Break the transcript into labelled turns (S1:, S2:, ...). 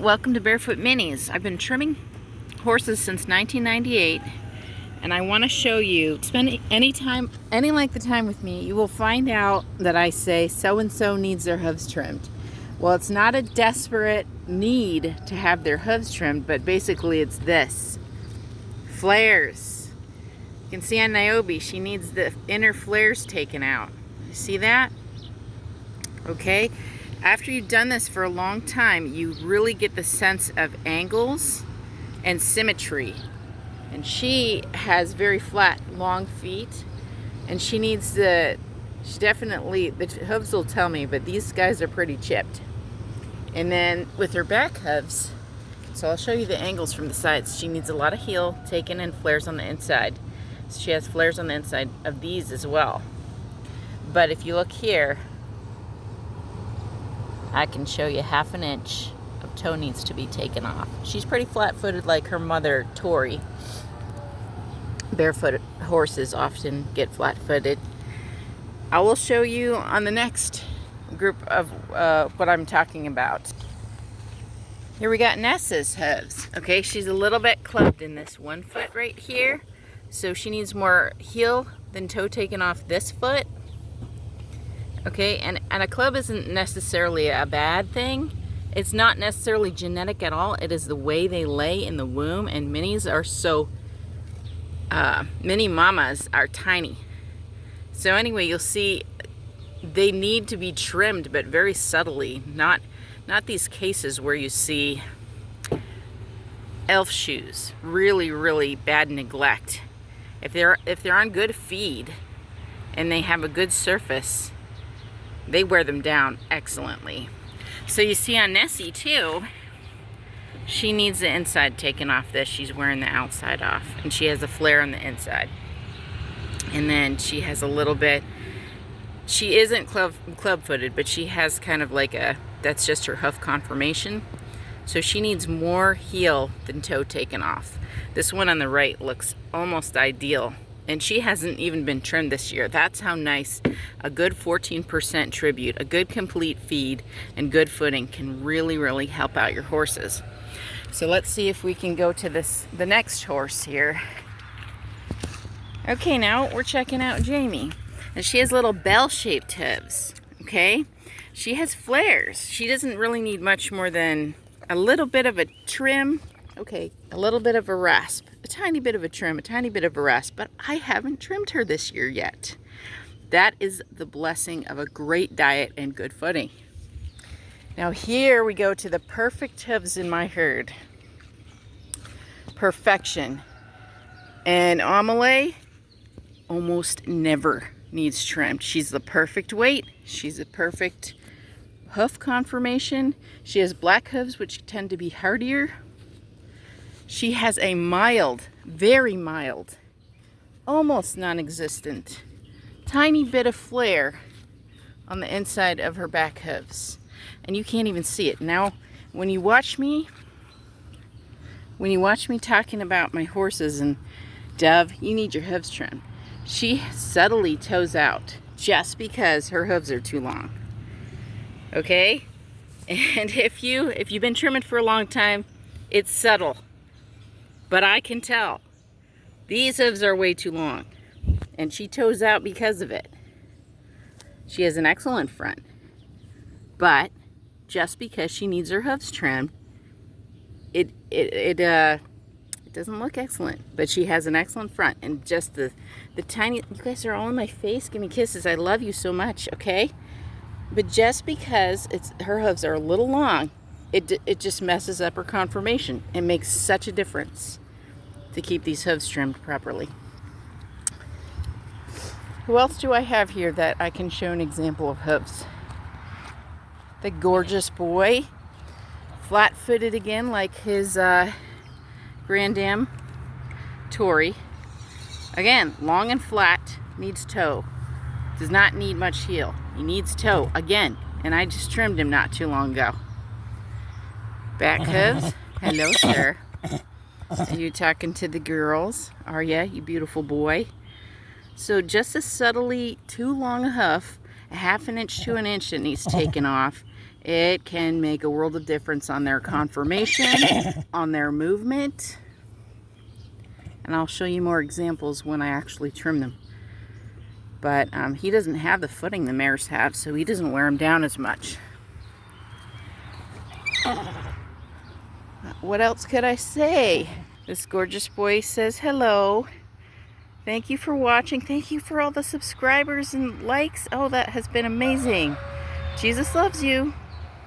S1: Welcome to Barefoot Minis. I've been trimming horses since 1998, and I want to show you, spend any length of time with me, you will find out that I say so-and-so needs their hooves trimmed. Well, it's not a desperate need to have their hooves trimmed, but basically it's this. Flares. You can see on Niobe, she needs the inner flares taken out. You see that? Okay. After you've done this for a long time, you really get the sense of angles and symmetry. And she has very flat, long feet, and she needs the hooves will tell me, but these guys are pretty chipped. And then with her back hooves, so I'll show you the angles from the sides. She needs a lot of heel taken and flares on the inside. So she has flares on the inside of these as well. But if you look here, I can show you 1/2 inch of toe needs to be taken off. She's pretty flat-footed like her mother, Tori. Barefoot horses often get flat-footed. I will show you on the next group of what I'm talking about. Here we got Nessa's hooves. Okay, she's a little bit clubbed in this one foot right here. So she needs more heel than toe taken off this foot. Okay, and a club isn't necessarily a bad thing. It's not necessarily genetic at all. It is the way they lay in the womb, and minis are so, mini mamas are tiny. So anyway, you'll see they need to be trimmed, but very subtly, not these cases where you see elf shoes, really bad neglect. If they're on good feed and they have a good surface, they wear them down excellently. So you see on Nessie too, she needs the inside taken off this. She's wearing the outside off, and she has a flare on the inside. And then she has a little bit, she isn't club-footed, but she has kind of like that's just her hoof conformation. So she needs more heel than toe taken off. This one on the right looks almost ideal. And she hasn't even been trimmed this year. That's how nice a good 14% tribute, a good complete feed, and good footing can really help out your horses. So let's see if we can go to the next horse here. Okay, now we're checking out Jamie. And she has little bell-shaped hooves, okay? She has flares. She doesn't really need much more than a little bit of a trim. Okay, a little bit of a rasp, a tiny bit of a trim, a tiny bit of a rasp, but I haven't trimmed her this year yet. That is the blessing of a great diet and good footing. Now here we go to the perfect hooves in my herd. Perfection. And Amelie almost never needs trimmed. She's the perfect weight. She's a perfect hoof conformation. She has black hooves, which tend to be hardier. She has a mild, very mild, almost non-existent, tiny bit of flare on the inside of her back hooves. And you can't even see it. Now, when you watch me talking about my horses and Dove, you need your hooves trimmed. She subtly toes out just because her hooves are too long. Okay? And if you've been trimming for a long time, it's subtle. But I can tell these hooves are way too long, and she toes out because of it. She has an excellent front, but just because she needs her hooves trimmed, it doesn't look excellent. But she has an excellent front, and just the tiny. You guys are all in my face. Give me kisses. I love you so much. Okay, but just because her hooves are a little long, it just messes up her conformation. It makes such a difference to keep these hooves trimmed properly. Who else do I have here that I can show an example of hooves? The gorgeous boy, flat-footed again like his grandam, Tori. Again, long and flat, needs toe. Does not need much heel. He needs toe again, and I just trimmed him not too long ago. Back hooves. Hello, sir. Are you talking to the girls? Are ya, you beautiful boy? So just a subtly too long a hoof, a 1/2 inch to 1 inch that needs taken off, It can make a world of difference on their conformation, on their movement. And I'll show you more examples when I actually trim them. But he doesn't have the footing the mares have, so he doesn't wear them down as much. What else could I say? This gorgeous boy says hello. Thank you for watching. Thank you for all the subscribers and likes. Oh, that has been amazing. Jesus loves you.